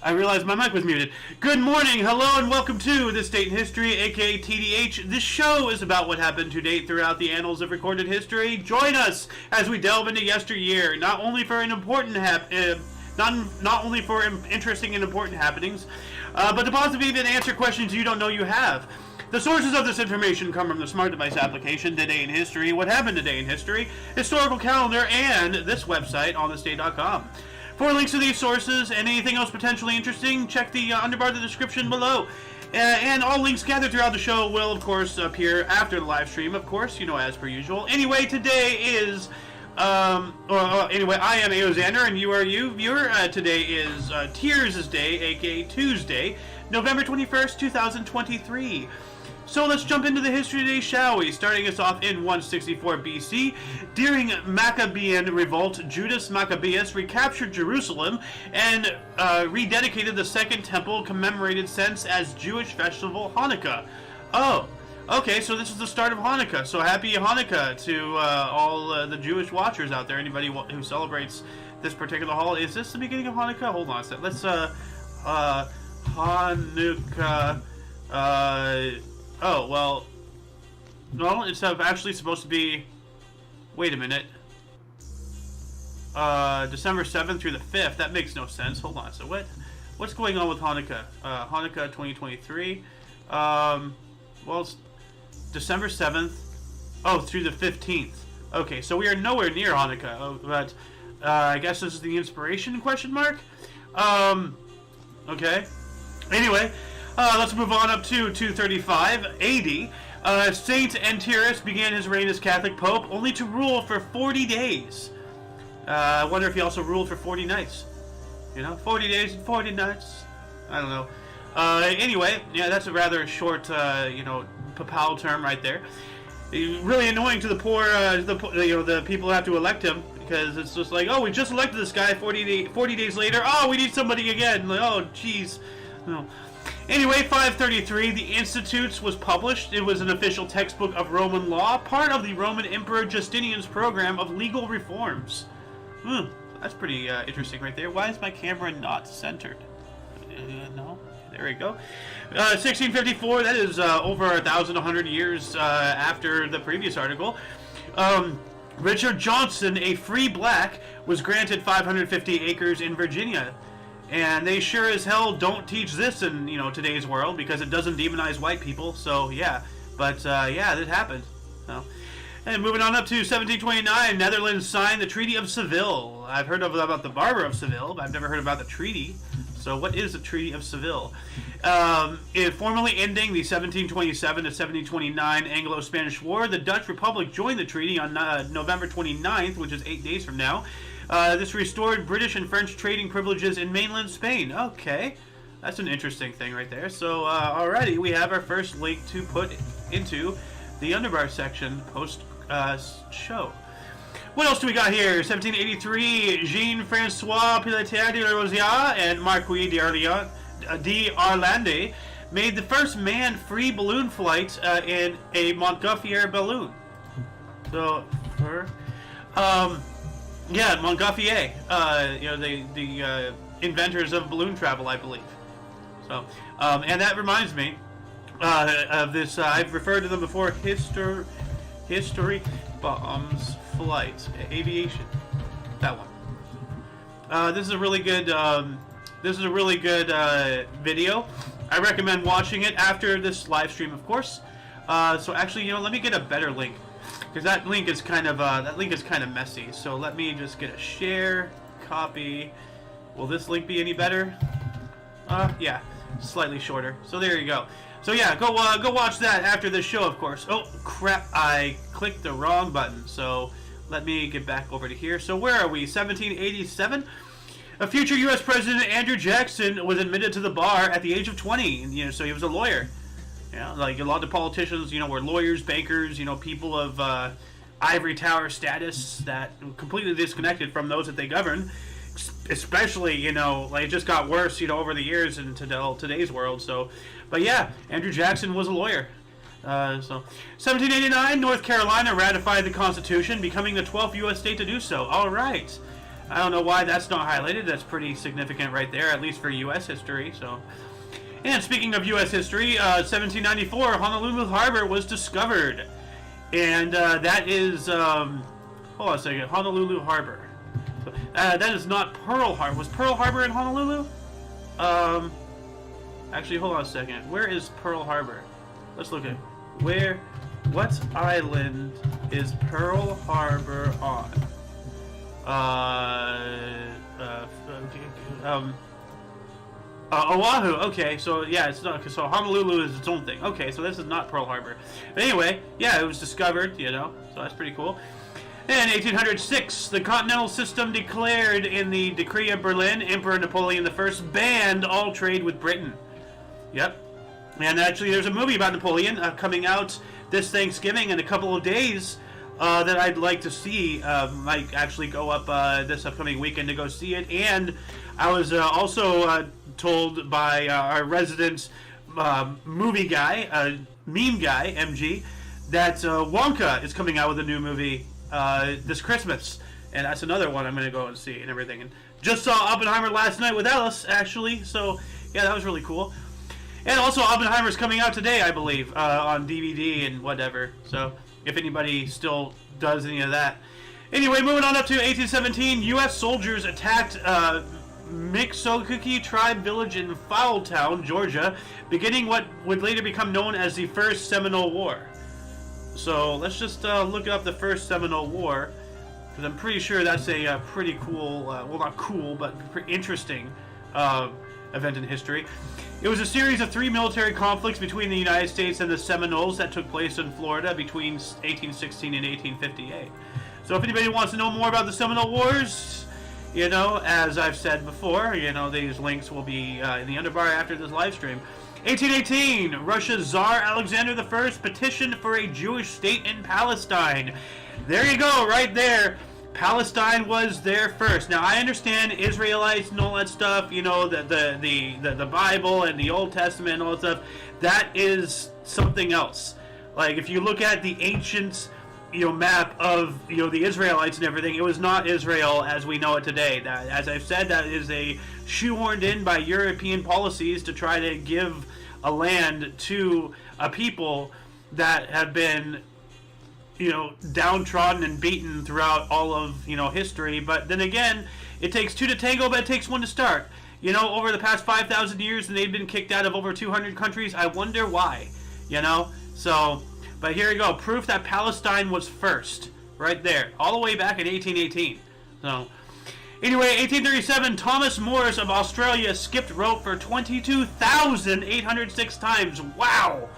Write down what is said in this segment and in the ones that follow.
I realized my mic was muted. Good morning, hello, and welcome to This Date in History, aka TDH. This show is about what happened to date throughout the annals of recorded history. Join us as we delve into yesteryear, not only for interesting and important happenings, but to possibly even answer questions you don't know you have. The sources of this information come from the Smart Device application, Today in History, What Happened Today in History, Historical Calendar, and this website on thisday.com. For links to these sources and anything else potentially interesting, check the underbar of the description below. And all links gathered throughout the show will, of course, appear after the live stream, of course, as per usual. Anyway, today is... anyway, I am Aoxander, and you are you, viewer. Today is Tears' Day, aka Tuesday, November 21st, 2023. So let's jump into the history today, shall we? Starting us off in 164 BC, during Maccabean revolt, Judas Maccabeus recaptured Jerusalem and rededicated the Second Temple, commemorated since as Jewish festival Hanukkah. Oh, okay, so this is the start of Hanukkah. So happy Hanukkah to all the Jewish watchers out there. Anybody who celebrates this particular holiday. Is this the beginning of Hanukkah? Hold on a second. Let's Hanukkah. Oh, well, no, it's actually supposed to be, wait a minute, December 7th through the 5th. That makes no sense. Hold on, so what's going on with Hanukkah? Hanukkah 2023, well, it's December 7th, through the 15th. Okay, so we are nowhere near Hanukkah, but, I guess this is the inspiration, question mark? Okay, anyway, let's move on up to 235 AD. Saint Antyrus began his reign as Catholic Pope, only to rule for 40 days. I wonder if he also ruled for 40 nights. 40 days and 40 nights. I don't know. Anyway, yeah, that's a rather short, papal term right there. Really annoying to the poor, the people who have to elect him, because it's just like, oh, we just elected this guy 40 days later. Oh, we need somebody again. Like, oh, jeez. No. Anyway, 533, the Institutes was published. It was an official textbook of Roman law, part of the Roman Emperor Justinian's program of legal reforms. That's pretty interesting right there. Why is my camera not centered? No, there we go. 1654, that is over 1,100 years after the previous article. Richard Johnson, a free black, was granted 550 acres in Virginia. And they sure as hell don't teach this in, today's world, because it doesn't demonize white people, so yeah. But, yeah, that happened. So. And moving on up to 1729, Netherlands signed the Treaty of Seville. I've heard about the Barber of Seville, but I've never heard about the treaty. So what is the Treaty of Seville? It formally ending the 1727 to 1729 Anglo-Spanish War, the Dutch Republic joined the treaty on November 29th, which is 8 days from now. This restored British and French trading privileges in mainland Spain. Okay, that's an interesting thing right there. So, alrighty, we have our first link to put into the underbar section post-show. What else do we got here? 1783, Jean-François Piletier de Rosière and Marquis d'Arlande made the first manned free balloon flight in a Montgolfier balloon. So, yeah, Montgolfier, the inventors of balloon travel, I believe. So, and that reminds me of this. I've referred to them before. History bombs flight aviation. That one. This is a really good. Video. I recommend watching it after this live stream, of course. So actually, let me get a better link. Because that link is kind of messy. So let me just get a share, copy. Will this link be any better? Yeah, slightly shorter. So there you go. So yeah, go watch that after this show, of course. Oh crap! I clicked the wrong button. So let me get back over to here. So where are we? 1787. A future U.S. President Andrew Jackson was admitted to the bar at the age of 20. So he was a lawyer. Like a lot of politicians, were lawyers, bankers, people of ivory tower status that completely disconnected from those that they govern. Especially, like it just got worse, over the years into today's world. So, but yeah, Andrew Jackson was a lawyer. 1789, North Carolina ratified the Constitution, becoming the 12th U.S. state to do so. All right. I don't know why that's not highlighted. That's pretty significant right there, at least for U.S. history. So, and speaking of U.S. history, 1794, Honolulu Harbor was discovered, and that is hold on a second, Honolulu Harbor. That is not Pearl Harbor. Was Pearl Harbor in Honolulu? Actually, hold on a second. Where is Pearl Harbor? Let's look at what island is Pearl Harbor on? Oahu. Okay, so yeah, it's not. So Honolulu is its own thing. Okay, so this is not Pearl Harbor. But anyway, yeah, it was discovered. You know, so that's pretty cool. In 1806, the Continental System declared in the Decree of Berlin, Emperor Napoleon I banned all trade with Britain. Yep. And actually, there's a movie about Napoleon coming out this Thanksgiving in a couple of days that I'd like to see. Might actually go up this upcoming weekend to go see it. And I was also told by our resident movie guy, meme guy, MG, that Wonka is coming out with a new movie this Christmas. And that's another one I'm going to go and see and everything. And just saw Oppenheimer last night with Alice, actually. So, yeah, that was really cool. And also, Oppenheimer's coming out today, I believe, on DVD and whatever. So, if anybody still does any of that. Anyway, moving on up to 1817, U.S. soldiers attacked Mixokuki tribe village in Foultown, Georgia, beginning what would later become known as the First Seminole War. So, let's just look up the First Seminole War, because I'm pretty sure that's a pretty cool, well, not cool, but pretty interesting event in history. It was a series of 3 military conflicts between the United States and the Seminoles that took place in Florida between 1816 and 1858. So if anybody wants to know more about the Seminole Wars, you know, as I've said before, you know, these links will be in the underbar after this live stream. 1818, Russia's Tsar Alexander I petitioned for a Jewish state in Palestine. There you go, right there. Palestine was there first. Now I understand Israelites and all that stuff, you know, the Bible and the Old Testament and all that stuff. That is something else. Like if you look at the ancient, you know, map of, you know, the Israelites and everything, it was not Israel as we know it today. That, as I've said, that is a shoehorned in by European policies to try to give a land to a people that have been, you know, downtrodden and beaten throughout all of, you know, history. But then again, it takes 2 to tango, but it takes 1 to start. You know, over the past 5,000 years, and they've been kicked out of over 200 countries. I wonder why, you know? So, but here we go. Proof that Palestine was first. Right there. All the way back in 1818. So, anyway, 1837, Thomas Morris of Australia skipped rope for 22,806 times. Wow!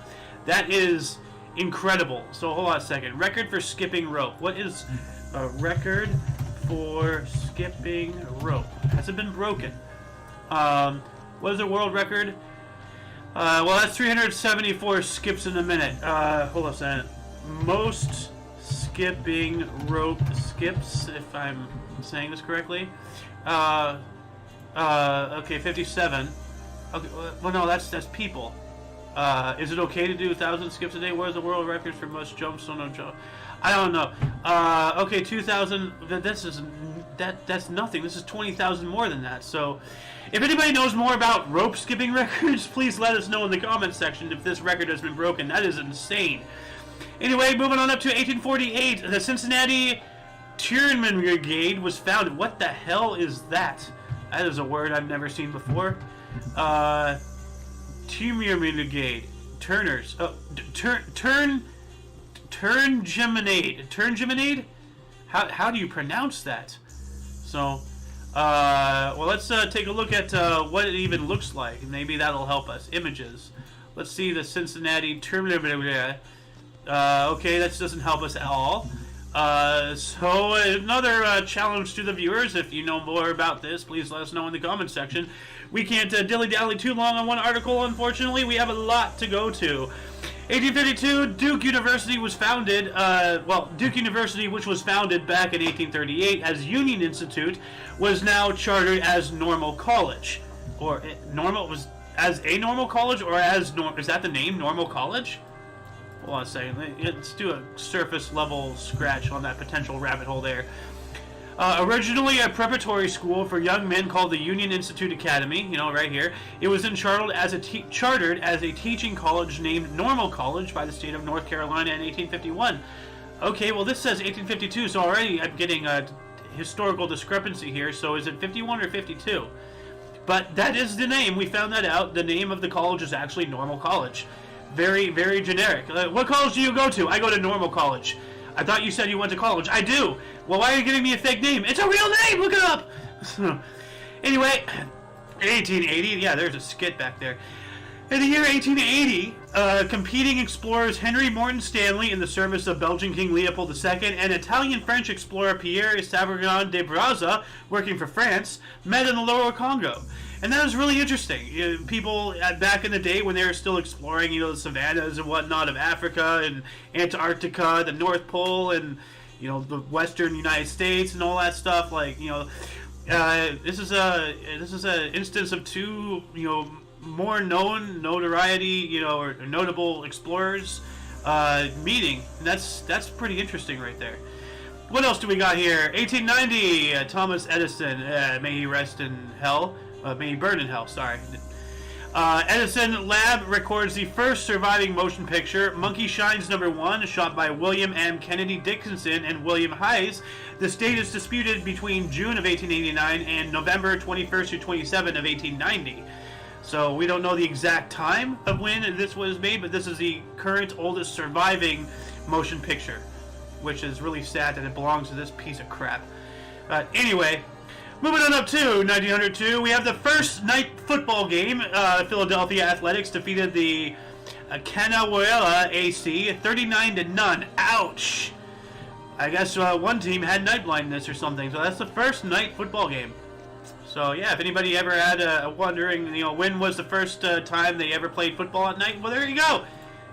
That is incredible. So hold on a second. Record for skipping rope. What is a record for skipping rope? Has it been broken? What is the world record? Well, that's 374 skips in a minute. Hold on a second. Most skipping rope skips, if I'm saying this correctly. Okay, 57. Okay, well, no, that's people. Is it okay to do 1,000 skips a day? What is the world record for most jumps on a jump? I don't know. Okay, 2,000. That's nothing. This is 20,000 more than that. So, if anybody knows more about rope skipping records, please let us know in the comments section if this record has been broken. That is insane. Anyway, moving on up to 1848, the Cincinnati Turnman Brigade was founded. What the hell is that? That is a word I've never seen before. Brigade, Turners, Turngeminade. How do you pronounce that? So, well, let's take a look at what it even looks like. Maybe that'll help us. Images. Let's see the Cincinnati Turngeminade. Okay, that doesn't help us at all. So another challenge to the viewers. If you know more about this, please let us know in the comments section. We can't dilly-dally too long on one article, unfortunately. We have a lot to go to. 1852, Duke University was founded, Duke University, which was founded back in 1838 as Union Institute, was now chartered as Normal College. Or, was as a normal college, or as, is that the name, Normal College? Hold on a second, let's do a surface level scratch on that potential rabbit hole there. Originally a preparatory school for young men called the Union Institute Academy, right here, it was then chartered as a teaching college named Normal College by the state of North Carolina in 1851. Okay, well this says 1852, so already I'm getting a historical discrepancy here. So is it 51 or 52? But that is the name. We found that out. The name of the college is actually Normal College. Very, very generic. What college do you go to? I go to Normal College. I thought you said you went to college. I do. Well, why are you giving me a fake name? It's a real name. Look it up. Anyway, 1880. Yeah, there's a skit back there. In the year 1880, competing explorers Henry Morton Stanley in the service of Belgian King Leopold II and Italian-French explorer Pierre Savagnin de Brazza, working for France, met in the Lower Congo. And that was really interesting. People back in the day when they were still exploring, the savannas and whatnot of Africa and Antarctica, the North Pole, and the Western United States and all that stuff. This is a instance of two more known notoriety or notable explorers meeting. And that's pretty interesting right there. What else do we got here? 1890, Thomas Edison, may he rest in hell. May he burn in hell, sorry. Edison Lab records the first surviving motion picture, Monkey Shines #1, shot by William M. Kennedy Dickinson and William Hayes. This date is disputed between June of 1889 and November 21st to 27 of 1890. So we don't know the exact time of when this was made, but this is the current oldest surviving motion picture, which is really sad that it belongs to this piece of crap. Anyway, moving on up to 1902, we have the first night football game. Philadelphia Athletics defeated the Kanawha AC 39-0. Ouch! I guess one team had night blindness or something, so that's the first night football game. So yeah, if anybody ever had wondering, when was the first time they ever played football at night, well, there you go.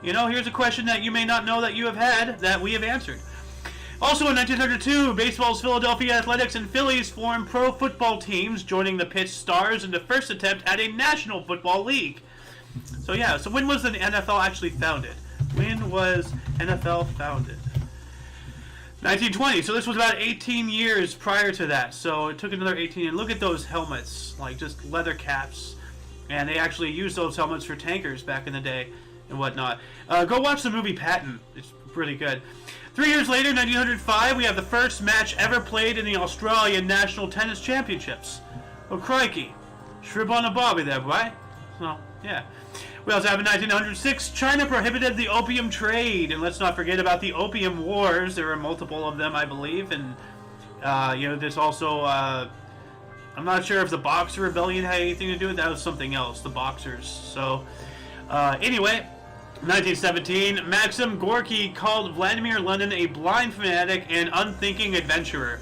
Here's a question that you may not know that you have had that we have answered. Also in 1902, baseball's Philadelphia Athletics and Phillies formed pro football teams, joining the Pitch Stars in the first attempt at a National Football League. So yeah, so when was the NFL actually founded? When was NFL founded? 1920, so this was about 18 years prior to that, so it took another 18, and look at those helmets, like just leather caps, and they actually used those helmets for tankers back in the day and whatnot. Go watch the movie Patton, it's pretty good. 3 years later, 1905, we have the first match ever played in the Australian National Tennis Championships. Oh crikey, shrimp on a bobby there, boy. So, yeah. We also have in 1906, China prohibited the opium trade, and let's not forget about the Opium Wars. There were multiple of them, I believe, and there's also, I'm not sure if the Boxer Rebellion had anything to do with that. It was something else, the Boxers. So, anyway, 1917, Maxim Gorky called Vladimir Lenin a blind fanatic and unthinking adventurer.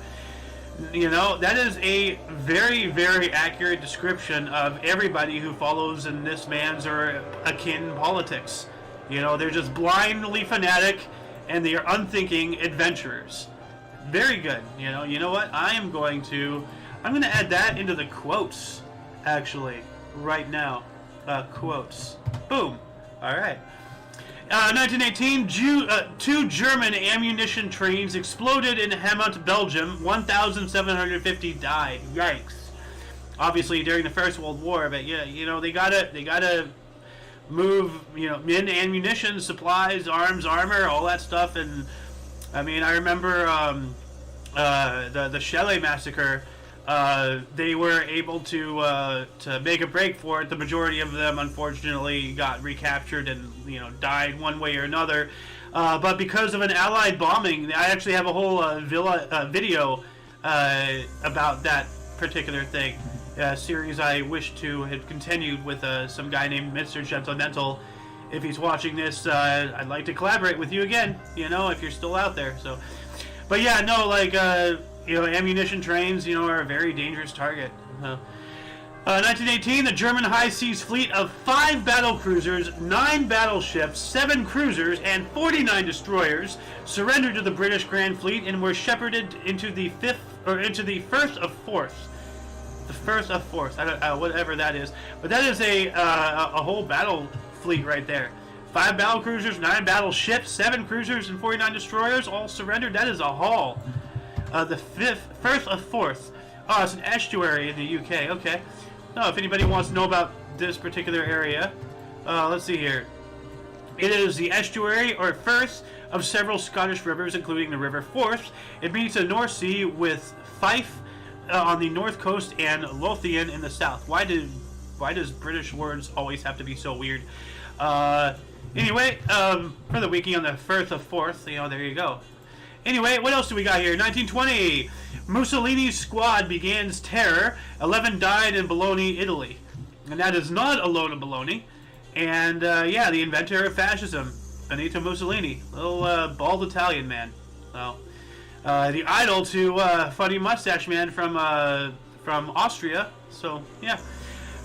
That is a very, very accurate description of everybody who follows in this man's or akin politics. They're just blindly fanatic and they are unthinking adventurers. Very good. You know what? I'm going to add that into the quotes, actually, right now. Quotes. Boom. All right. 1918, two German ammunition trains exploded in Hammond, Belgium. 1,750 died. Yikes! Obviously, during the First World War, but yeah, they gotta move, men, ammunition, supplies, arms, armor, all that stuff. And I mean, I remember the Shelley massacre. They were able to make a break for it. The majority of them, unfortunately, got recaptured and died one way or another. But because of an Allied bombing, I actually have a whole video about that particular thing. A series I wish to have continued with some guy named Mr. Gentlemental. If he's watching this, I'd like to collaborate with you again. If you're still out there. So, but yeah, no, ammunition trains, are a very dangerous target. 1918, the German high seas fleet of 5 battle cruisers, 9 battleships, 7 cruisers, and 49 destroyers surrendered to the British Grand Fleet and were shepherded into the first of fourth. The first of fourth, whatever that is. But that is a whole battle fleet right there. 5 battle cruisers, 9 battleships, 7 cruisers, and 49 destroyers all surrendered. That is a haul. the Firth of Forth. Oh, it's an estuary in the UK. Okay. No, if anybody wants to know about this particular area, let's see here. It is the estuary or firth of several Scottish rivers, including the River Forth. It meets the North Sea with Fife on the north coast and Lothian in the south. Why does British words always have to be so weird? Anyway, for the wiki on the Firth of Forth, there you go. Anyway, what else do we got here? 1920, Mussolini's squad begins terror. 11 died in Bologna, Italy. And that is not alone in Bologna. And, yeah, the inventor of fascism, Benito Mussolini. Little, bald Italian man. So, the idol to, Funny Mustache Man from Austria. So, yeah.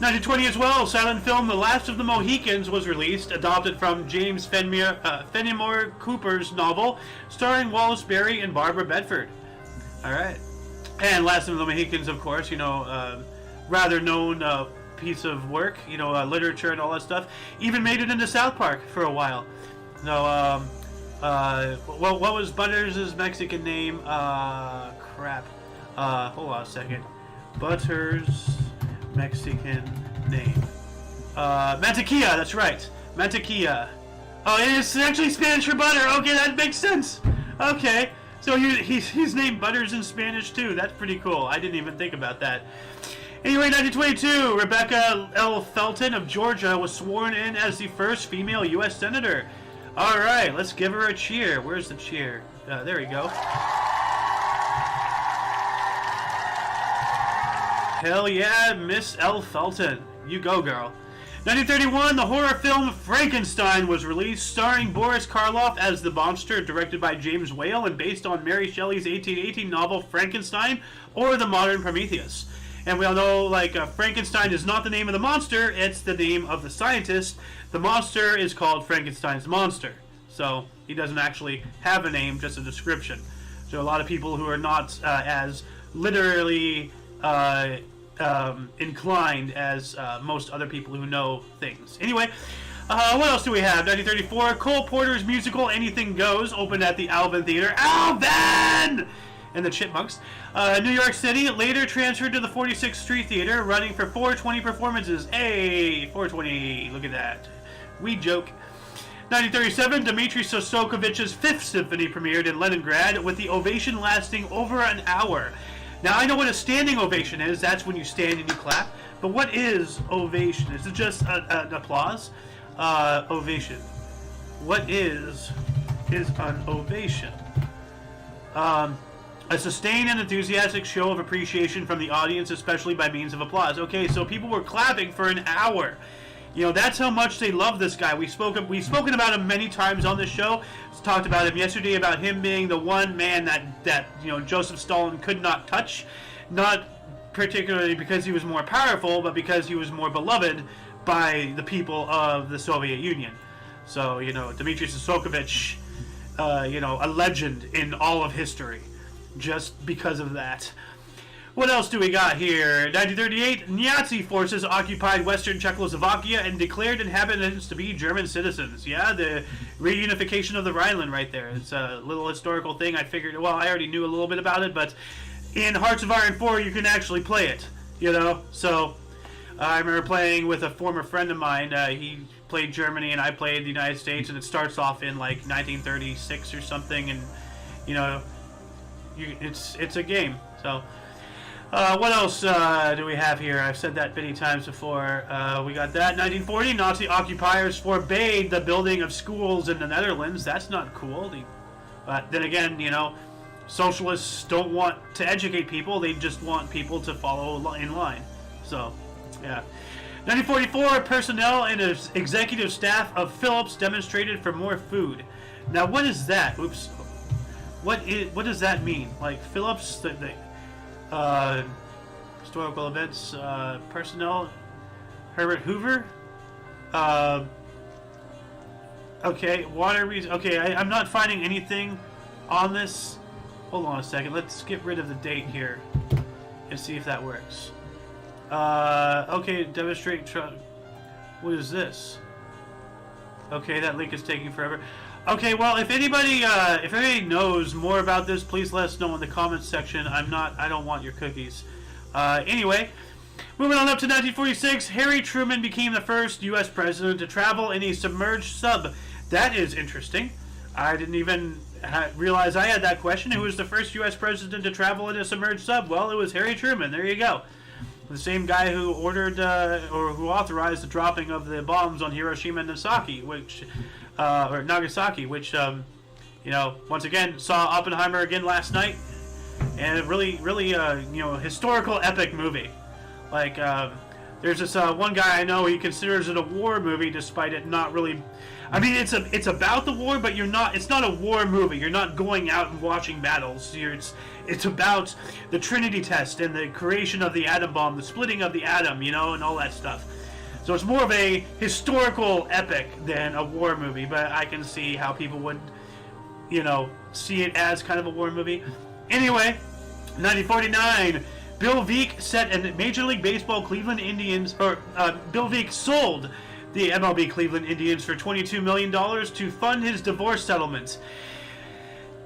1920 as well, silent film The Last of the Mohicans was released, adopted from James Fenimore Cooper's novel, starring Wallace Beery and Barbara Bedford. Alright. And Last of the Mohicans, of course, rather known piece of work, literature and all that stuff. Even made it into South Park for a while. So, what was Butters' Mexican name? Crap. Hold on a second. Butters' Mexican name. Mantequilla, that's right. Mantequilla. Oh, it's actually Spanish for butter. Okay, that makes sense. Okay. So he's named Butters in Spanish too. That's pretty cool. I didn't even think about that. Anyway, 1922, Rebecca L. Felton of Georgia was sworn in as the first female U.S. Senator. All right, let's give her a cheer. Where's the cheer? There we go. Hell yeah, Miss L. Felton. You go, girl. 1931, the horror film Frankenstein was released, starring Boris Karloff as the monster, directed by James Whale, and based on Mary Shelley's 1818 novel Frankenstein, or the modern Prometheus. And we all know, Frankenstein is not the name of the monster, it's the name of the scientist. The monster is called Frankenstein's monster. So, he doesn't actually have a name, just a description. So a lot of people who are not as literally inclined as most other people who know things. Anyway, what else do we have? 1934, Cole Porter's musical Anything Goes opened at the Alvin Theater. Alvin! And the Chipmunks. New York City later transferred to the 46th Street Theater, running for 420 performances. Hey, 420, look at that. We joke. 1937, Dmitri Shostakovich's Fifth Symphony premiered in Leningrad, with the ovation lasting over an hour. Now, I know what a standing ovation is. That's when you stand and you clap. But what is ovation? Is it just an applause? Ovation. What is an ovation? A sustained and enthusiastic show of appreciation from the audience, especially by means of applause. Okay, so people were clapping for an hour. That's how much they love this guy. We've spoken about him many times on this show. Talked about him yesterday, about him being the one man that Joseph Stalin could not touch. Not particularly because he was more powerful, but because he was more beloved by the people of the Soviet Union. So, Dmitry Shostakovich, a legend in all of history, just because of that. What else do we got here? 1938, Nazi forces occupied Western Czechoslovakia and declared inhabitants to be German citizens. Yeah, the reunification of the Rhineland right there. It's a little historical thing. I figured, I already knew a little bit about it, but in Hearts of Iron 4, you can actually play it, So, I remember playing with a former friend of mine. He played Germany and I played the United States, and it starts off in, 1936 or something, and, it's a game, so... what else do we have here? I've said that many times before. We got that. 1940, Nazi occupiers forbade the building of schools in the Netherlands. That's not cool. But then again, socialists don't want to educate people. They just want people to follow in line. So, yeah. 1944, personnel and executive staff of Philips demonstrated for more food. Now, what is that? Oops. What does that mean? Philips... historical events, personnel, Herbert Hoover, okay, water reason, okay, I'm not finding anything on this. Hold on a second, let's get rid of the date here and see if that works. Okay, demonstrate, what is this? Okay, that link is taking forever. Okay, well, if anybody knows more about this, please let us know in the comments section. I don't want your cookies. Anyway, moving on up to 1946, Harry Truman became the first U.S. president to travel in a submerged sub. That is interesting. I didn't even realize I had that question. Who was the first U.S. president to travel in a submerged sub? Well, it was Harry Truman. There you go. The same guy who ordered or who authorized the dropping of the bombs on Hiroshima and Nagasaki, which once again saw Oppenheimer again last night, and really historical epic movie. Like there's this one guy I know, he considers it a war movie despite it not really. I mean, it's about the war, but it's not a war movie. You're not going out and watching battles. It's about the Trinity test and the creation of the atom bomb, the splitting of the atom, and all that stuff. So it's more of a historical epic than a war movie, but I can see how people would, see it as kind of a war movie. Anyway, 1949, Bill Veeck set a Major League Baseball Cleveland Indians, Bill Veeck sold the MLB Cleveland Indians for $22 million to fund his divorce settlements.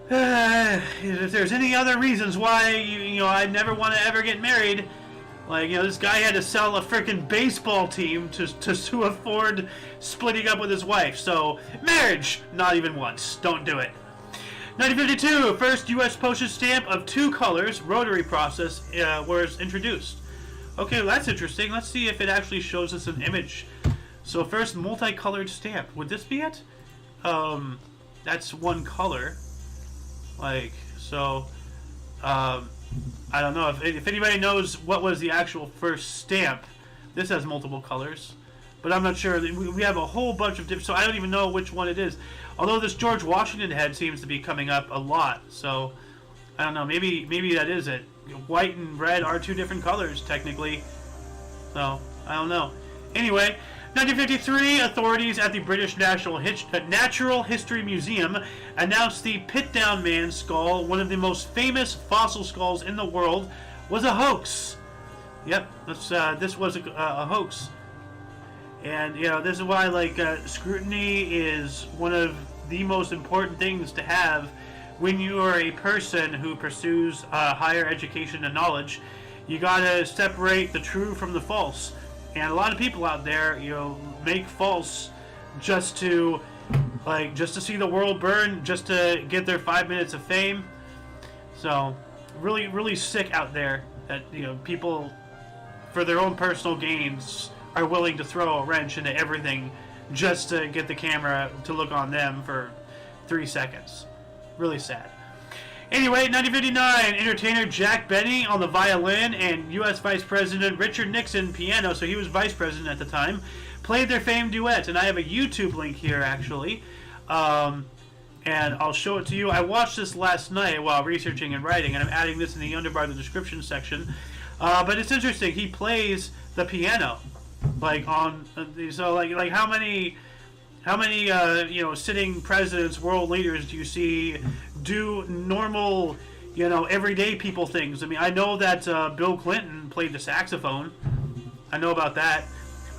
If there's any other reasons why I never want to ever get married, this guy had to sell a freaking baseball team to afford splitting up with his wife. So marriage, not even once. Don't do it. 1952, first U.S. postage stamp of 2 colors, rotary process, was introduced. Okay, well, that's interesting. Let's see if it actually shows us an image. So first multicolored stamp. Would this be it? That's one color. I don't know if anybody knows what was the actual first stamp. This has multiple colors, but I'm not sure. We have a whole bunch of different, so I don't even know which one it is. Although this George Washington head seems to be coming up a lot, so I don't know. Maybe that is it. White and red are 2 different colors technically, so I don't know. Anyway, 1953, authorities at the British Natural History Museum announced the Pitdown Man skull, one of the most famous fossil skulls in the world, was a hoax. Yep, this was a hoax. And, this is why, scrutiny is one of the most important things to have when you are a person who pursues higher education and knowledge. You gotta separate the true from the false. And a lot of people out there, make false just to see the world burn, just to get their 5 minutes of fame. So, really, really sick out there that, people, for their own personal gains, are willing to throw a wrench into everything just to get the camera to look on them for 3 seconds. Really sad. Anyway, 1959, entertainer Jack Benny on the violin and U.S. Vice President Richard Nixon piano, so he was vice president at the time, played their famed duet. And I have a YouTube link here, actually, and I'll show it to you. I watched this last night while researching and writing, and I'm adding this in the underbar, the description section. But it's interesting. He plays the piano, how many sitting presidents, world leaders do you see do normal, everyday people things? I mean, I know that Bill Clinton played the saxophone. I know about that.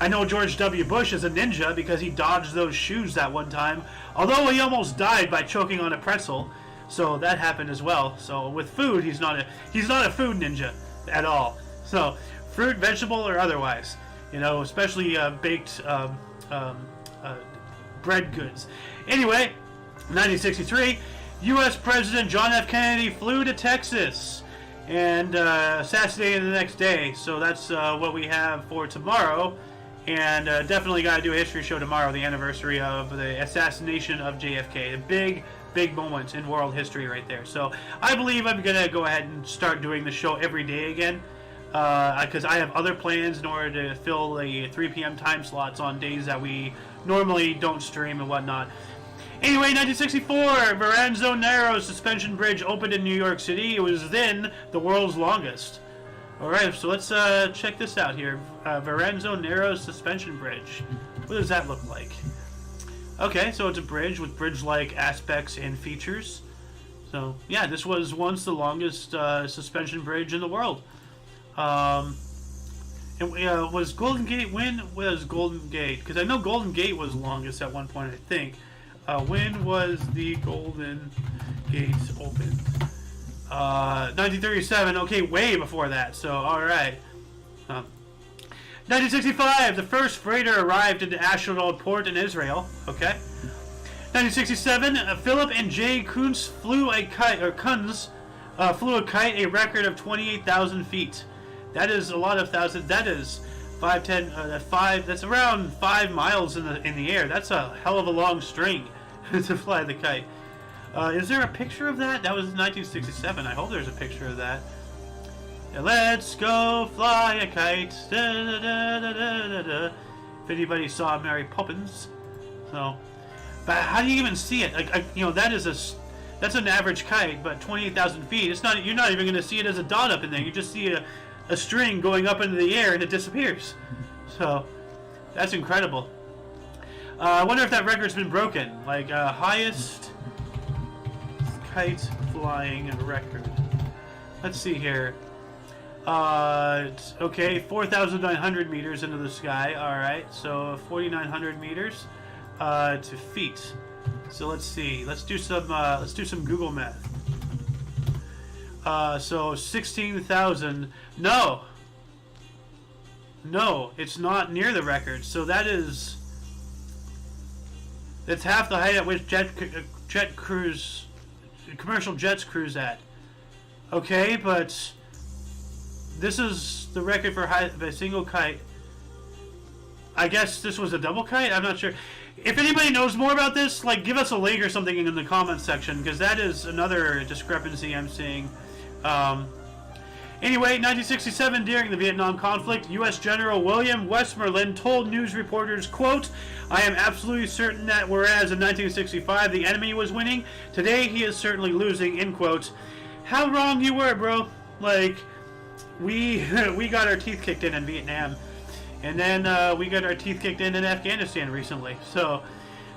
I know George W. Bush is a ninja because he dodged those shoes that one time. Although he almost died by choking on a pretzel, so that happened as well. So with food, he's not a food ninja at all. So fruit, vegetable, or otherwise, especially baked bread goods. Anyway, 1963, U.S. President John F. Kennedy flew to Texas and assassinated the next day. So that's what we have for tomorrow. And definitely got to do a history show tomorrow, the anniversary of the assassination of JFK. A big, big moment in world history right there. So I believe I'm going to go ahead and start doing the show every day again. Because I have other plans in order to fill the 3 p.m. time slots on days that we normally don't stream and whatnot. Anyway, 1964, Verrazano Narrows Suspension Bridge opened in New York City. It was then the world's longest. Alright, so let's check this out here. Verrazano Narrows Suspension Bridge. What does that look like? Okay, so it's a bridge with bridge-like aspects and features. So, yeah, this was once the longest suspension bridge in the world. Was Golden Gate, when was Golden Gate? Because I know Golden Gate was longest at one point, I think. When was the Golden Gate opened? 1937. Okay, way before that. So, all right. 1965. The first freighter arrived in the Ashdod port in Israel. Okay. 1967. Philip and Jay Kunz flew a kite, a record of 28,000 feet. That is a lot of thousands. That is 5. That's around 5 miles in the air. That's a hell of a long string to fly the kite. Is there a picture of that? That was 1967. I hope there's a picture of that. Yeah, let's go fly a kite. Da, da, da, da, da, da. If anybody saw Mary Poppins, so. But how do you even see it? That's an average kite, but 28,000 feet. It's not. You're not even going to see it as a dot up in there. You just see a string going up into the air and it disappears. So that's incredible. I wonder if that record's been broken. Like highest kite flying record. Let's see here. Okay, 4,900 meters into the sky. All right, so 4,900 meters to feet. So let's see. Let's do some Google math. So 16,000. No, it's not near the record. So that's half the height at which commercial jets cruise at. Okay, but this is the record for height of a single kite. I guess this was a double kite? I'm not sure. If anybody knows more about this, like, give us a link or something in the comments section, because that is another discrepancy I'm seeing. Anyway, 1967, during the Vietnam conflict, U.S. General William Westmoreland told news reporters, quote, "I am absolutely certain that whereas in 1965 the enemy was winning, today he is certainly losing," end quote. How wrong you were, bro. Like, we got our teeth kicked in Vietnam. And then we got our teeth kicked in Afghanistan recently. So,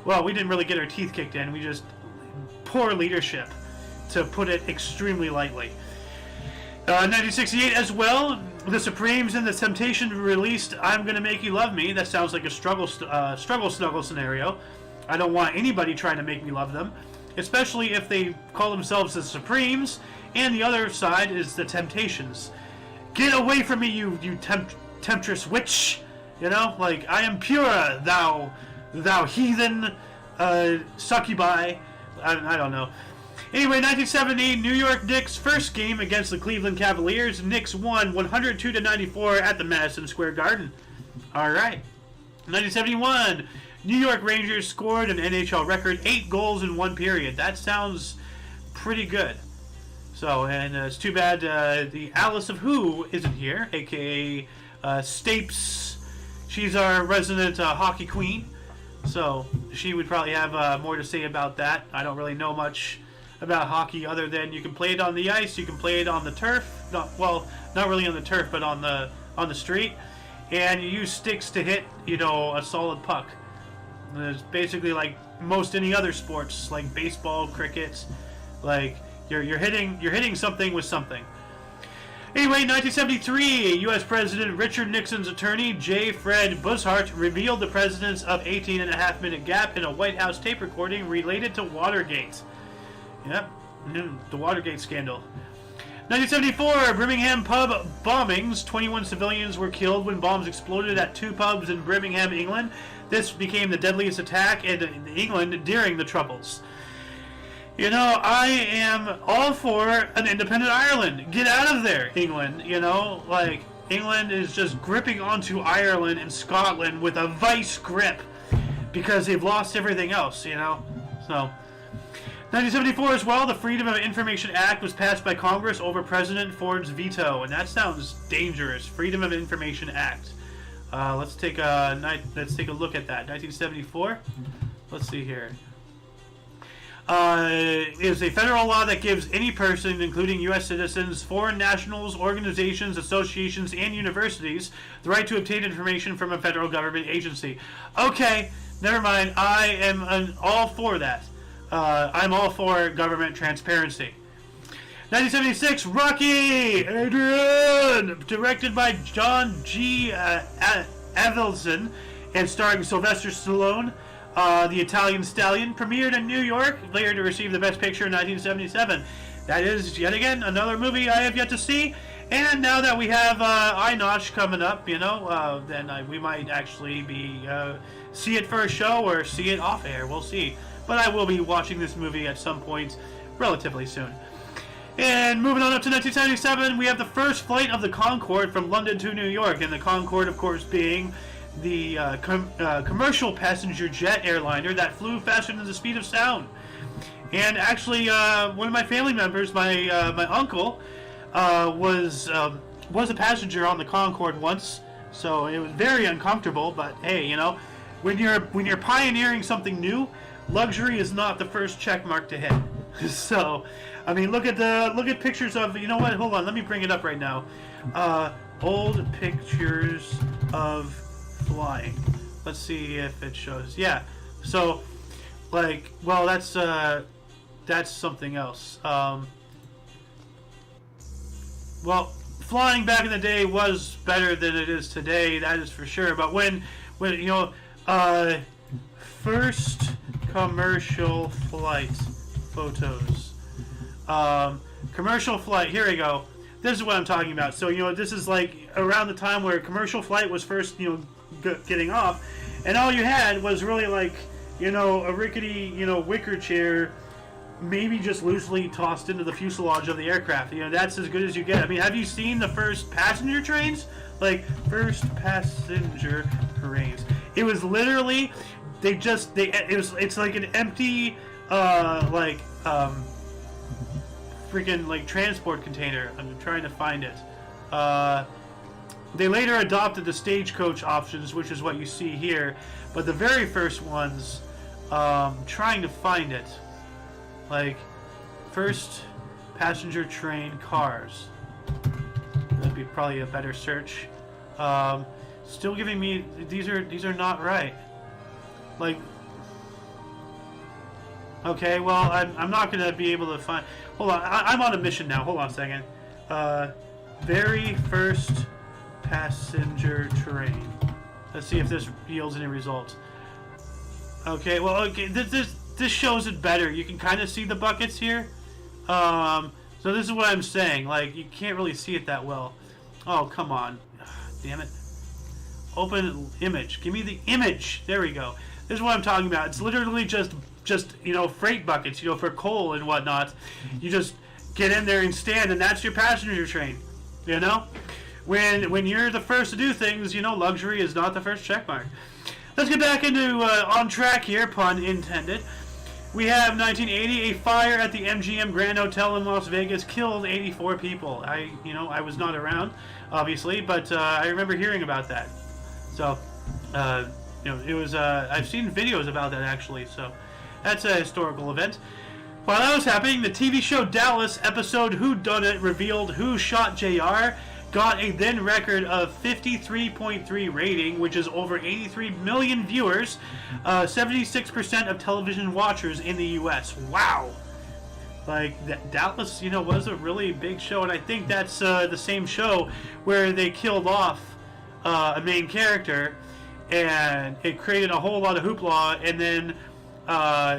well, we didn't really get our teeth kicked in. We just, poor leadership, to put it extremely lightly. 1968 as well, the Supremes and the Temptation released "I'm Gonna Make You Love Me." That sounds like a struggle snuggle scenario. I don't want anybody trying to make me love them, especially if they call themselves the Supremes, and the other side is the Temptations. Get away from me, you temptress witch, you know, like, I am pure, thou heathen, succubi. I don't know. Anyway, 1970, New York Knicks' first game against the Cleveland Cavaliers. Knicks won 102-94 at the Madison Square Garden. All right. 1971, New York Rangers scored an NHL record 8 goals in one period. That sounds pretty good. So, and it's too bad the Alice of Who isn't here, aka Stapes. She's our resident hockey queen, so she would probably have more to say about that. I don't really know much about hockey other than you can play it on the ice, you can play it on the turf. Not really on the turf, but on the street, and you use sticks to hit, a solid puck. And it's basically like most any other sports, like baseball, cricket, like. You're hitting something with something. Anyway, 1973, U.S. President Richard Nixon's attorney, J. Fred Bushart, revealed the president's of 18.5-minute gap in a White House tape recording related to Watergate. Yep, the Watergate scandal. 1974, Birmingham pub bombings. 21 civilians were killed when bombs exploded at 2 pubs in Birmingham, England. This became the deadliest attack in England during the Troubles. I am all for an independent Ireland. Get out of there, England. Like, England is just gripping onto Ireland and Scotland with a vice grip because they've lost everything else, So, 1974 as well, the Freedom of Information Act was passed by Congress over President Ford's veto, and that sounds dangerous. Freedom of Information Act. Let's take a look at that. 1974. Let's see here. Is a federal law that gives any person, including U.S. citizens, foreign nationals, organizations, associations, and universities, the right to obtain information from a federal government agency. Okay, never mind. I am all for that. I'm all for government transparency. 1976, Rocky! Adrian! Directed by John G. Avildsen and starring Sylvester Stallone. The Italian Stallion premiered in New York, later to receive the Best Picture in 1977. That is, yet again, another movie I have yet to see. And now that we have iNotch coming up, you know, then we might actually be see it for a show or see it off air. We'll see. But I will be watching this movie at some point relatively soon. And moving on up to 1977, we have the first flight of the Concorde from London to New York. And the Concorde, of course, being the commercial passenger jet airliner that flew faster than the speed of sound. And actually, one of my family members, my uncle, was a passenger on the Concorde once, so it was very uncomfortable. But hey, you know, when you're pioneering something new, luxury is not the first check mark to hit. So, I mean, look at pictures of, you know what? Hold on, let me bring it up right now. Old pictures of flying. Let's see if it shows. Yeah. So, like, well, that's something else. Well, flying back in the day was better than it is today, that is for sure. But when you know, first commercial flight photos. Commercial flight, here we go. This is what I'm talking about. So, you know, this is like around the time where commercial flight was first, you know, getting off. And all you had was really like, you know, a rickety, you know, wicker chair, maybe just loosely tossed into the fuselage of the aircraft. You know, that's as good as you get. I mean, have you seen the first passenger trains? Like, first passenger trains. It was literally, it's like an empty, freaking, like, transport container. I'm trying to find it. They later adopted the stagecoach options, which is what you see here. But the very first ones, trying to find it. Like, first passenger train cars. That'd be probably a better search. Still giving me, these are not right. Like, okay, well, I'm not gonna be able to find. Hold on, I'm on a mission now. Hold on a second. Very first passenger train. Let's see if this yields any results. Okay, well, okay, this shows it better. You can kind of see the buckets here. So this is what I'm saying. Like, you can't really see it that well. Oh, come on. Damn it. Open image. Give me the image. There we go. This is what I'm talking about. It's literally just you know, freight buckets, you know, for coal and whatnot. You just get in there and stand, and that's your passenger train. You know? When you're the first to do things, you know, luxury is not the first checkmark. Let's get back into on track here, pun intended. We have 1980, a fire at the MGM Grand Hotel in Las Vegas killed 84 people. I was not around, obviously, but I remember hearing about that. So, you know, it was, I've seen videos about that actually, so that's a historical event. While that was happening, the TV show Dallas episode Who Done It revealed who shot JR, got a then record of 53.3 rating, which is over 83 million viewers, 76% of television watchers in the U.S. Wow! Like, Dallas, you know, was a really big show, and I think that's the same show where they killed off a main character, and it created a whole lot of hoopla, and then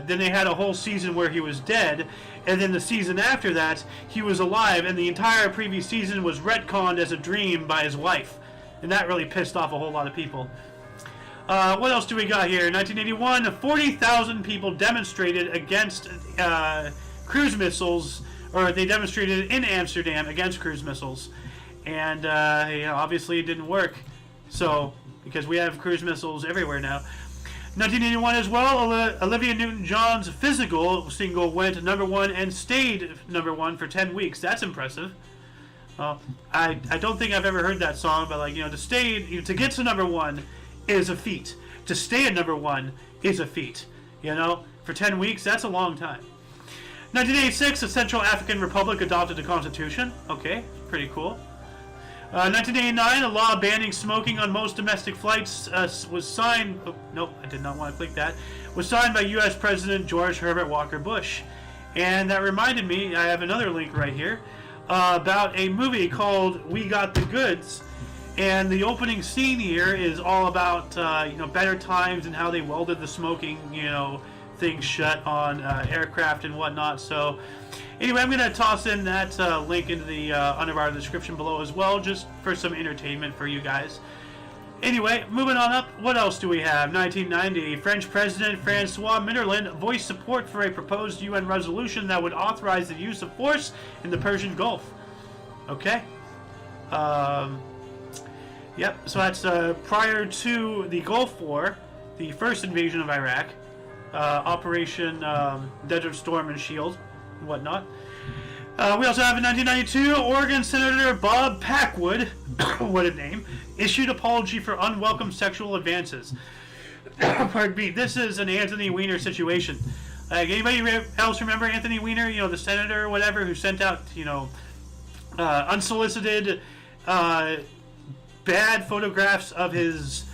they had a whole season where he was dead, and then the season after that, he was alive, and the entire previous season was retconned as a dream by his wife. And that really pissed off a whole lot of people. What else do we got here? In 1981, 40,000 people demonstrated against cruise missiles, or they demonstrated in Amsterdam against cruise missiles. And you know, obviously it didn't work. So, because we have cruise missiles everywhere now. 1981 as well, Olivia Newton-John's Physical single went #1 and stayed #1 for 10 weeks. That's impressive. I don't think I've ever heard that song, but, like, you know, to get to #1 is a feat. To stay at #1 is a feat. You know, for 10 weeks, that's a long time. 1986, the Central African Republic adopted a constitution. Okay, pretty cool. 1989, a law banning smoking on most domestic flights was signed. Oh, nope, I did not want to click that. Was signed by U.S. President George Herbert Walker Bush. And that reminded me, I have another link right here, about a movie called We Got the Goods. And the opening scene here is all about better times and how they welded the smoking thing shut on aircraft and whatnot. So anyway, I'm going to toss in that link into the under our description below as well, just for some entertainment for you guys. Anyway, moving on up, what else do we have? 1990, French President Francois Mitterrand voiced support for a proposed UN resolution that would authorize the use of force in the Persian Gulf. Okay. Yep, so that's prior to the Gulf War, the first invasion of Iraq, Operation Desert Storm and Shield, and whatnot. We also have in 1992, Oregon Senator Bob Packwood, what a name, issued apology for unwelcome sexual advances. Pardon me, this is an Anthony Weiner situation. Anybody else remember Anthony Weiner, the senator or whatever, who sent out, unsolicited, bad photographs of his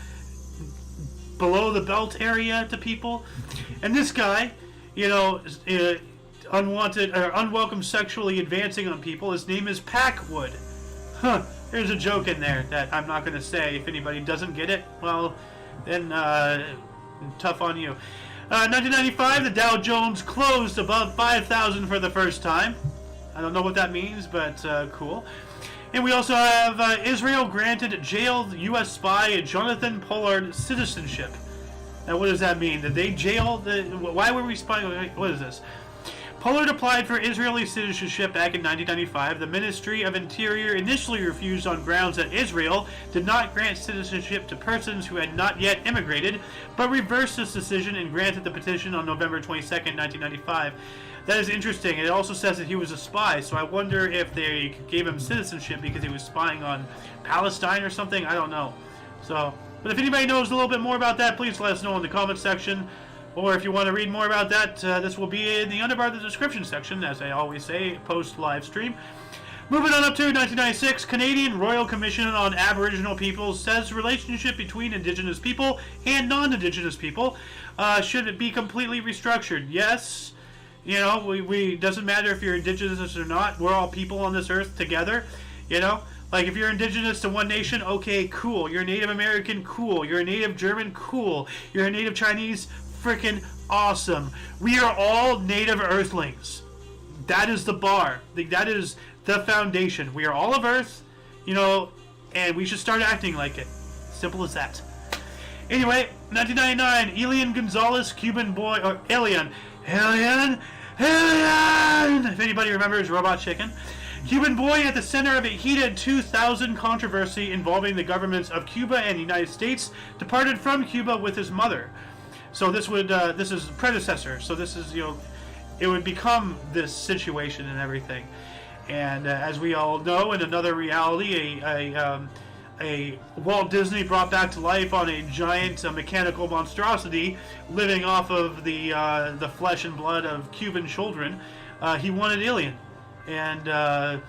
below the belt area to people? And this guy, unwanted or unwelcome sexually advancing on people, his name is Packwood. There's a joke in there that I'm not going to say. If anybody doesn't get it, well, then tough on you. 1995, the Dow Jones closed above 5,000 for the first time. I don't know what that means, but cool. And we also have Israel granted jailed U.S. spy Jonathan Pollard citizenship. Now, what does that mean? Did they jail? Why were we spying? What is this? Pollard applied for Israeli citizenship back in 1995. The Ministry of Interior initially refused on grounds that Israel did not grant citizenship to persons who had not yet immigrated, but reversed this decision and granted the petition on November 22nd, 1995. That is interesting. It also says that he was a spy, so I wonder if they gave him citizenship because he was spying on Palestine or something. I don't know. So, but if anybody knows a little bit more about that, please let us know in the comment section. Or if you want to read more about that, this will be in the underbar of the description section, as I always say, post live stream. Moving on up to 1996, Canadian Royal Commission on Aboriginal Peoples says relationship between Indigenous people and non-Indigenous people should be completely restructured. Yes. We doesn't matter if you're indigenous or not. We're all people on this earth together. Like if you're indigenous to one nation, okay, cool. You're Native American, cool. You're a Native German, cool. You're a Native Chinese, freaking awesome. We are all Native Earthlings. That is the bar. That is the foundation. We are all of Earth, and we should start acting like it. Simple as that. Anyway, 1999, Elian Gonzalez, Cuban boy, or Alien. If anybody remembers Robot Chicken. Cuban boy at the center of a heated 2000 controversy involving the governments of Cuba and the United States departed from Cuba with his mother. So this is the predecessor. So this is, it would become this situation and everything. And as we all know, in another reality, a Walt Disney brought back to life on a giant mechanical monstrosity living off of the flesh and blood of Cuban children. He wanted Alien, and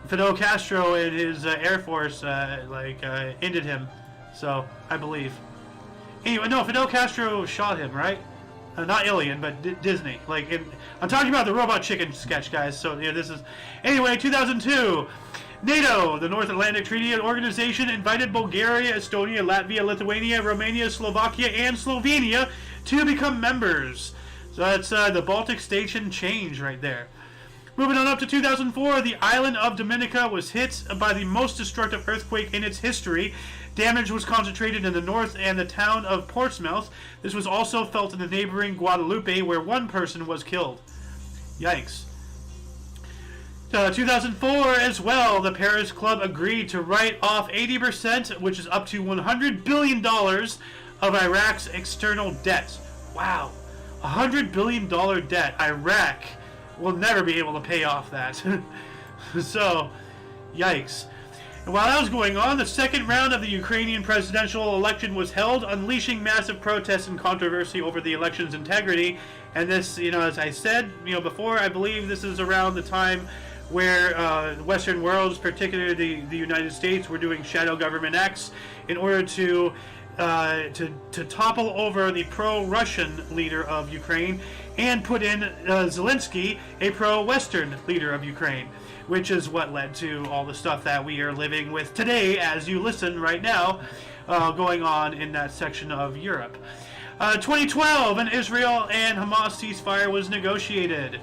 Fidel Castro and his Air Force ended him. So I believe. Anyway, no, Fidel Castro shot him, right? Not Alien, but Disney. I'm talking about the Robot Chicken sketch, guys. So this is anyway. 2002. NATO, the North Atlantic Treaty Organization, invited Bulgaria, Estonia, Latvia, Lithuania, Romania, Slovakia, and Slovenia to become members. So that's the Baltic Station change right there. Moving on up to 2004, the island of Dominica was hit by the most destructive earthquake in its history. Damage was concentrated in the north and the town of Portsmouth. This was also felt in the neighboring Guadeloupe, where one person was killed. Yikes. 2004 as well, the Paris Club agreed to write off 80%, which is up to $100 billion of Iraq's external debt. Wow. $100 billion debt. Iraq will never be able to pay off that. So, yikes. And while that was going on, the second round of the Ukrainian presidential election was held, unleashing massive protests and controversy over the election's integrity. And this, as I said, before, I believe this is around the time where the Western world, particularly the United States, were doing shadow government acts in order to topple over the pro-Russian leader of Ukraine and put in Zelensky, a pro-Western leader of Ukraine, which is what led to all the stuff that we are living with today as you listen right now, going on in that section of Europe. 2012, an Israel and Hamas ceasefire was negotiated,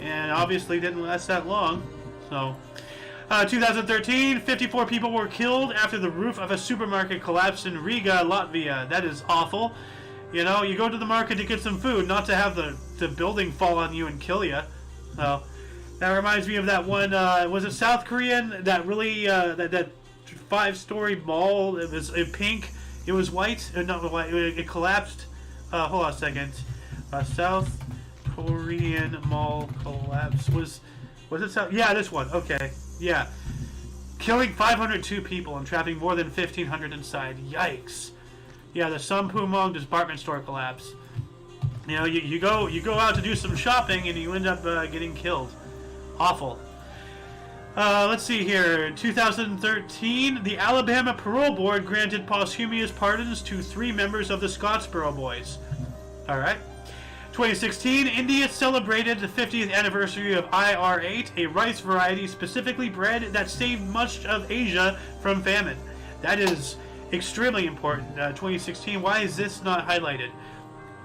and obviously didn't last that long. So, 2013, 54 people were killed after the roof of a supermarket collapsed in Riga, Latvia. That is awful. You know, you go to the market to get some food, not to have the building fall on you and kill you. So, that reminds me of that one, was it South Korean? That really, that 5-story mall, it was in pink. It was white, not white, it collapsed. Hold on a second. South Korean mall collapse. Was it South? Yeah, this one. Okay. Yeah. Killing 502 people and trapping more than 1,500 inside. Yikes. Yeah, the Sumpumong department store collapse. You know, you go out to do some shopping and you end up getting killed. Awful. Let's see here. 2013, the Alabama Parole Board granted posthumous pardons to 3 members of the Scottsboro Boys. Alright. 2016, India celebrated the 50th anniversary of IR8, a rice variety specifically bred that saved much of Asia from famine. That is extremely important. 2016, why is this not highlighted?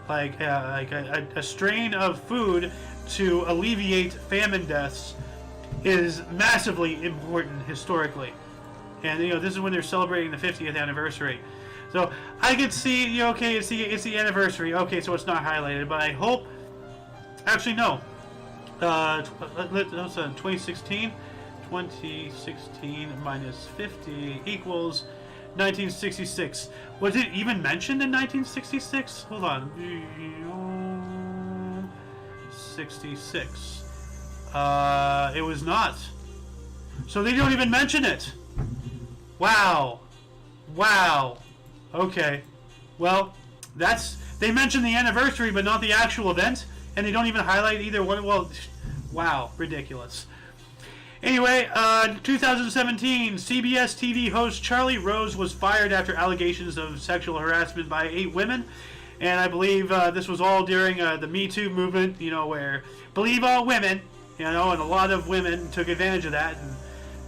Like a strain of food to alleviate famine deaths is massively important historically, and you know this is when they're celebrating the 50th anniversary. So I could see, you know, okay, it's the anniversary. Okay, so it's not highlighted, but I hope. Actually, no. 2016. 2016 minus 50 equals 1966. Was it even mentioned in 1966? Hold on. 66. It was not. So they don't even mention it. Wow. Okay. Well, they mention the anniversary, but not the actual event, and they don't even highlight either one. Well, wow, ridiculous. Anyway, 2017, CBS TV host Charlie Rose was fired after allegations of sexual harassment by 8 women. And I believe this was all during the Me Too movement, you know, where believe all women, you know, and a lot of women took advantage of that and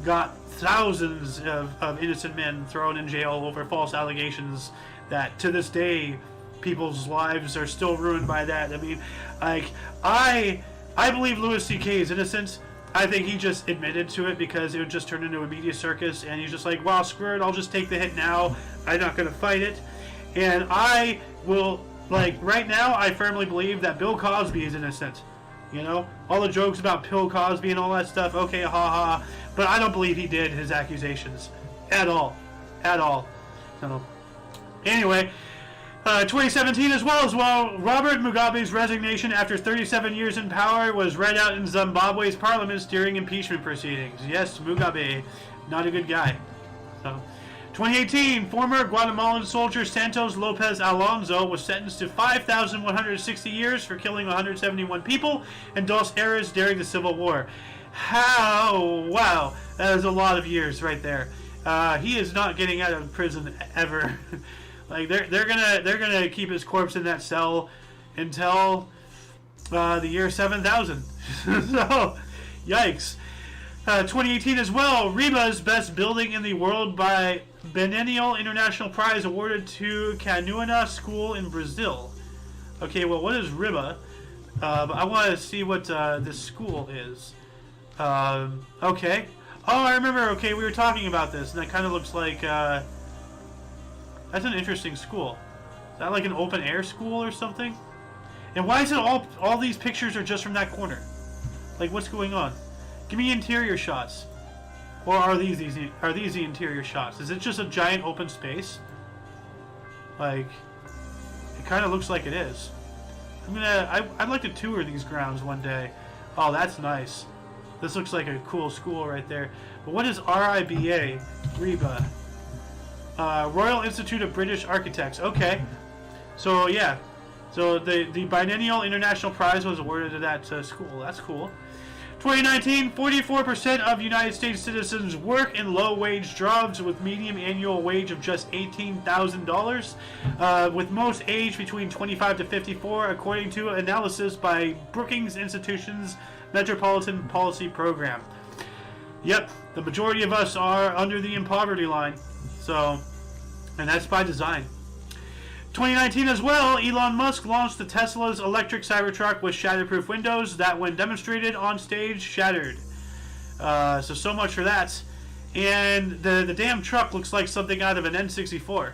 got thousands of innocent men thrown in jail over false allegations that to this day people's lives are still ruined by that. I mean, like, I believe Louis C.K. is innocent. I think he just admitted to it because it would just turn into a media circus, and he's just like, well, screw it, I'll just take the hit now. I'm not going to fight it. And I will, like, right now, I firmly believe that Bill Cosby is innocent. You know, all the jokes about Bill Cosby and all that stuff, okay, haha. But I don't believe he did his accusations. At all. So, anyway, 2017 as well, Robert Mugabe's resignation after 37 years in power was read out in Zimbabwe's parliament during impeachment proceedings. Yes, Mugabe, not a good guy. So, 2018, former Guatemalan soldier Santos Lopez Alonso was sentenced to 5,160 years for killing 171 people in Dos Eras during the Civil War. How? Wow, that is a lot of years right there. He is not getting out of prison ever. Like they're gonna keep his corpse in that cell until the year 7000. So, yikes. 2018 as well, Riba's best building in the world by Biennial International Prize awarded to Canuana School in Brazil. Okay, well, what is Riba? But I want to see what this school is. Okay. Oh, I remember. Okay, we were talking about this, and that kind of looks like. That's an interesting school. Is that like an open air school or something? And why is it all these pictures are just from that corner? Like, what's going on? Give me interior shots. Or are these the interior shots? Is it just a giant open space? Like, it kind of looks like it is. I'd like to tour these grounds one day. Oh, that's nice. This looks like a cool school right there. But what is RIBA? RIBA. Royal Institute of British Architects. Okay. So, yeah. So, the Biennial International Prize was awarded to that school. That's cool. 2019, 44% of United States citizens work in low-wage jobs with median annual wage of just $18,000, with most aged between 25 to 54, according to analysis by Brookings Institution's Metropolitan Policy Program. Yep, the majority of us are under the poverty line, so, and that's by design. 2019 as well, Elon Musk launched the Tesla's electric Cybertruck with shatterproof windows that, when demonstrated on stage, shattered. So much for that. And the damn truck looks like something out of an N64.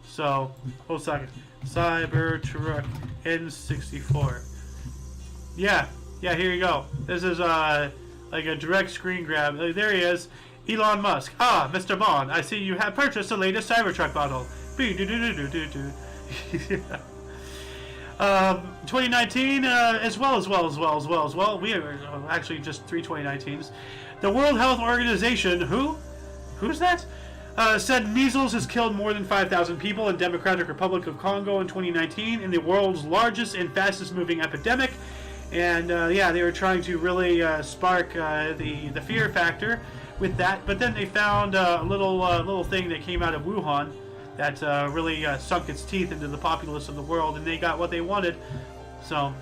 So, hold a second. Cybertruck N64. Yeah, here you go. This is like a direct screen grab. There he is. Elon Musk. Ah, Mr. Bond, I see you have purchased the latest Cybertruck model. 2019 as well. We are actually just 3 2019s. The World Health Organization, who's that? Said measles has killed more than 5,000 people in Democratic Republic of Congo in 2019, in the world's largest and fastest moving epidemic. And yeah, they were trying to really spark the fear factor with that. But then they found a little thing that came out of Wuhan that really sunk its teeth into the populace of the world, and they got what they wanted. So,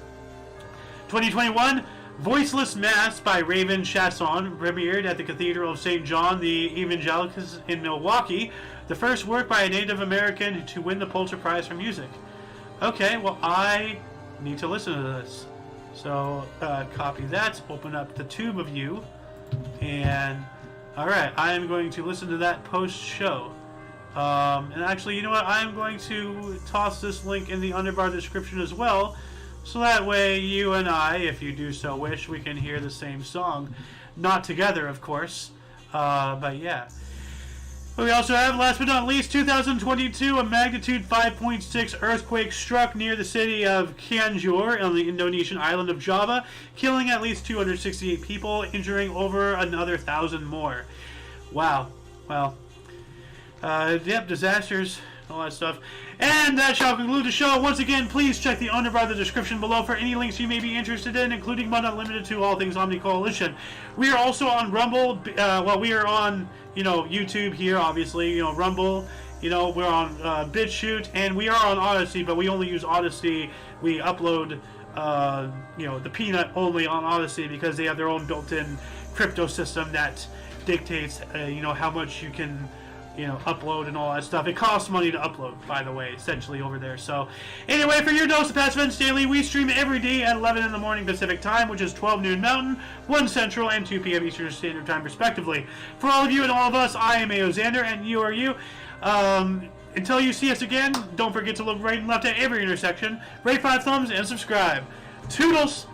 2021, Voiceless Mass by Raven Chasson premiered at the Cathedral of St. John the Evangelicus in Milwaukee, the first work by a Native American to win the Pulitzer Prize for music. Okay, well, I need to listen to this. So, copy that, open up the tube of you, and alright, I am going to listen to that post-show. And actually, you know what? I'm going to toss this link in the underbar description as well, so that way you and I, if you do so wish, we can hear the same song. Not together, of course, but yeah. We also have, last but not least, 2022, a magnitude 5.6 earthquake struck near the city of Cianjur on the Indonesian island of Java, killing at least 268 people, injuring over another 1,000 more. Wow. Well, yep, disasters, all that stuff. And that shall conclude the show. Once again, please check the underbar of the description below for any links you may be interested in, including but not limited to all things Omni Coalition. We are also on Rumble. Well, we are on, YouTube here, obviously, Rumble. We're on BitChute, and we are on Odyssey, but we only use Odyssey. We upload, the peanut only on Odyssey because they have their own built-in crypto system that dictates, how much you can upload and all that stuff. It costs money to upload, by the way, essentially over there. So, anyway, for your dose of Past Events Daily, we stream every day at 11 in the morning Pacific Time, which is 12 noon Mountain, 1 Central, and 2 p.m. Eastern Standard Time, respectively. For all of you and all of us, I am A.O. Xander, and you are you. Until you see us again, don't forget to look right and left at every intersection, rate 5 thumbs, and subscribe. Toodles!